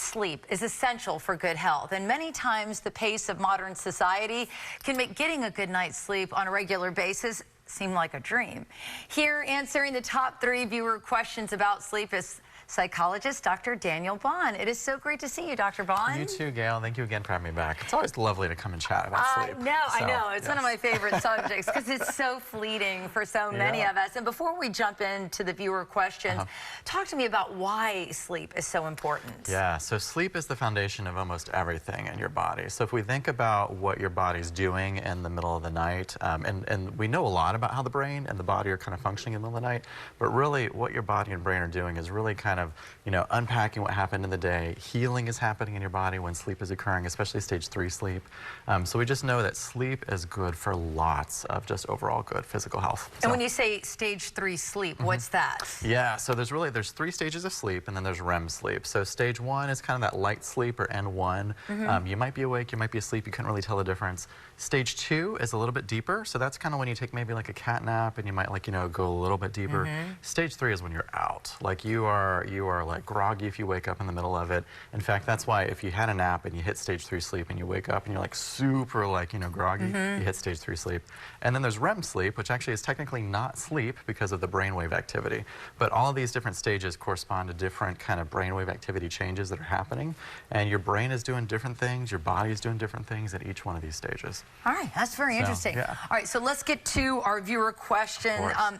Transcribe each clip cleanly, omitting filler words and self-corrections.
sleep is essential for good health, and many times the pace of modern society can make getting a good night's sleep on a regular basis seem like a dream. Here answering the top 3 viewer questions about sleep is psychologist Dr. Daniel Baughn. It is so great to see you, Dr. Baughn. You too, Gail. Thank you again for having me back. It's always lovely to come and chat about sleep. I know. It's one of my favorite subjects because it's so fleeting for so many of us. And before we jump into the viewer questions, talk to me about why sleep is so important. Yeah, so sleep is the foundation of almost everything in your body. So if we think about what your body's doing in the middle of the night, and we know a lot about how the brain and the body are kind of functioning in the middle of the night, but really what your body and brain are doing is really kind of, unpacking what happened in the day. Healing is happening in your body when sleep is occurring, especially stage 3 sleep. So we just know that sleep is good for lots of just overall good physical health. And when you say stage 3 sleep, what's that? Yeah, so there's 3 stages of sleep, and then there's REM sleep. So stage 1 is kind of that light sleep, or N1. You might be awake, you might be asleep, you couldn't really tell the difference. Stage 2 is a little bit deeper, so that's kind of when you take maybe like a cat nap and you might go a little bit deeper. Stage 3 is when you're out. Like you are like groggy if you wake up in the middle of it. In fact, that's why if you had a nap and you hit stage 3 sleep and you wake up and you're like super groggy, you hit stage 3 sleep. And then there's REM sleep, which actually is technically not sleep because of the brainwave activity. But all of these different stages correspond to different kind of brainwave activity changes that are happening. And your brain is doing different things, your body is doing different things at each one of these stages. All right, that's very interesting. Yeah. All right, so let's get to our viewer question.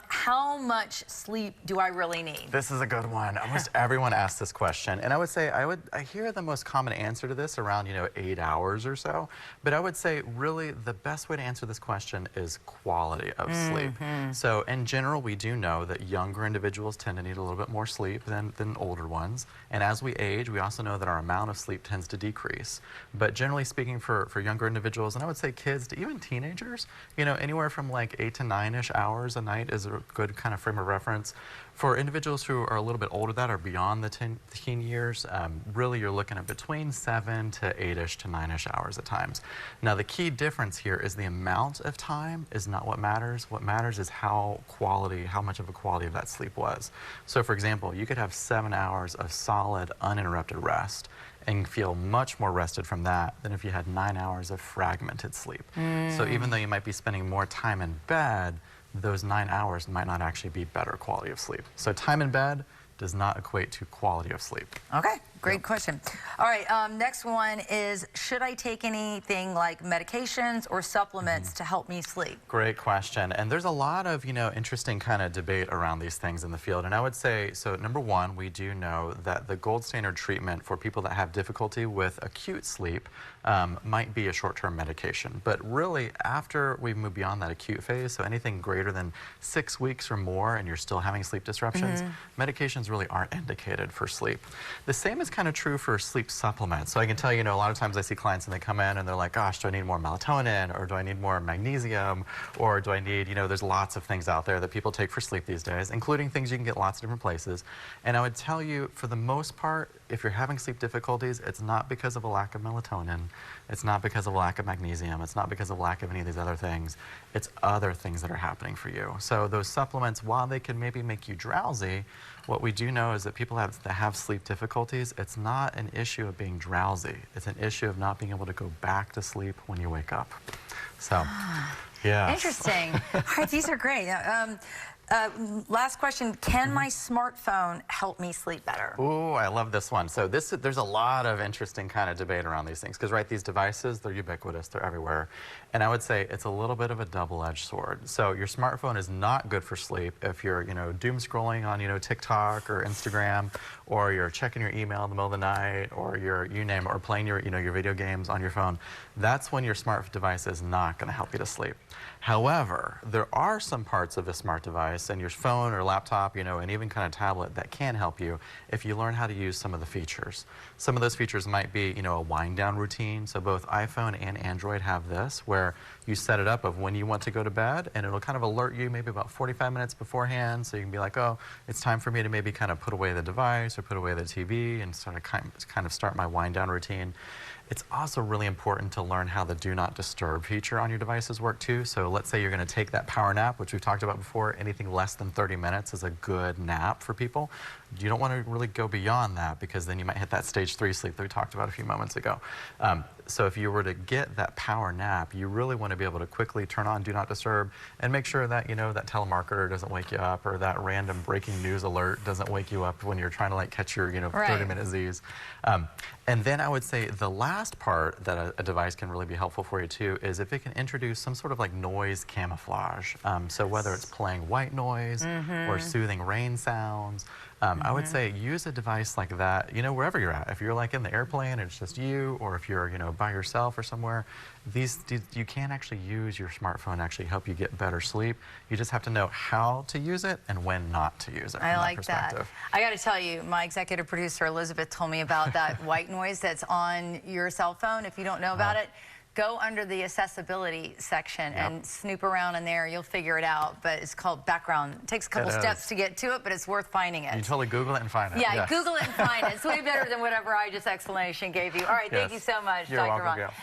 How much sleep do I really need? This is a good one. Almost everyone asks this question. And I would say, I hear the most common answer to this around, 8 hours or so. But I would say really the best way to answer this question is quality of sleep. So in general, we do know that younger individuals tend to need a little bit more sleep than older ones. And as we age, we also know that our amount of sleep tends to decrease. But generally speaking for younger individuals, and I would say kids to even teenagers, anywhere from like 8 to 9-ish hours a night is a good kind of frame of reference. For individuals who are a little bit older that are beyond the teen years, really you're looking at between 7 to 8-ish to 9-ish hours at times. Now the key difference here is the amount of time is not what matters. What matters is how much of a quality of that sleep was. So for example, you could have 7 hours of solid, uninterrupted rest and feel much more rested from that than if you had 9 hours of fragmented sleep. So even though you might be spending more time in bed, those 9 hours might not actually be better quality of sleep. So time in bed does not equate to quality of sleep. Okay, great question. All right, next one is, should I take anything like medications or supplements to help me sleep? Great question. And there's a lot of, interesting kind of debate around these things in the field. And I would say, so number one, we do know that the gold standard treatment for people that have difficulty with acute sleep might be a short-term medication. But really, after we move beyond that acute phase, so anything greater than 6 weeks or more and you're still having sleep disruptions, medications really aren't indicated for sleep. The same is kind of true for sleep supplements. So I can tell you, a lot of times I see clients and they come in and they're like, gosh, do I need more melatonin, or do I need more magnesium, or do I need, there's lots of things out there that people take for sleep these days, including things you can get lots of different places. And I would tell you, for the most part, if you're having sleep difficulties, it's not because of a lack of melatonin, it's not because of a lack of magnesium, it's not because of a lack of any of these other things, it's other things that are happening for you. So those supplements, while they can maybe make you drowsy, what we do know is that people that have sleep difficulties, it's not an issue of being drowsy, it's an issue of not being able to go back to sleep when you wake up. So, yeah. Interesting. All right, these are great. Last question, can my smartphone help me sleep better? Ooh, I love this one. So there's a lot of interesting kind of debate around these things, because these devices, they're ubiquitous, they're everywhere. And I would say it's a little bit of a double-edged sword. So your smartphone is not good for sleep if you're, doom scrolling on, TikTok or Instagram, or you're checking your email in the middle of the night, or you name it, or playing your, your video games on your phone. That's when your smart device is not going to help you to sleep. However, there are some parts of a smart device and your phone or laptop, and even kind of tablet that can help you if you learn how to use some of the features. Some of those features might be, a wind down routine. So both iPhone and Android have this, where you set it up of when you want to go to bed, and it'll kind of alert you maybe about 45 minutes beforehand. So you can be like, oh, it's time for me to maybe kind of put away the device or put away the TV and sort of kind of start my wind down routine. It's also really important to learn how the Do Not Disturb feature on your devices work too. So let's say you're going to take that power nap, which we've talked about before. Anything less than 30 minutes is a good nap for people. You don't want to really go beyond that, because then you might hit that stage stage 3 sleep that we talked about a few moments ago. So if you were to get that power nap, you really want to be able to quickly turn on Do Not Disturb and make sure that, that telemarketer doesn't wake you up, or that random breaking news alert doesn't wake you up when you're trying to catch your, 30-minute Z's. And then I would say the last part that a device can really be helpful for you too is if it can introduce some sort of noise camouflage. So whether it's playing white noise or soothing rain sounds, I would say use a device like that, wherever you're at. If you're in the airplane, it's just you, or if you're, by yourself or somewhere, you can actually use your smartphone to actually help you get better sleep. You just have to know how to use it and when not to use it. I like that. I got to tell you, my executive producer Elizabeth told me about that white noise that's on your cell phone. If you don't know about it, go under the accessibility section and snoop around in there. You'll figure it out, but it's called background. It takes a couple steps to get to it, but it's worth finding it. You totally Google it and find it. Yeah, Google it and find it. It's way better than whatever I just explanation gave you. All right, thank you so much, You're Dr. welcome, Ron. Gayle.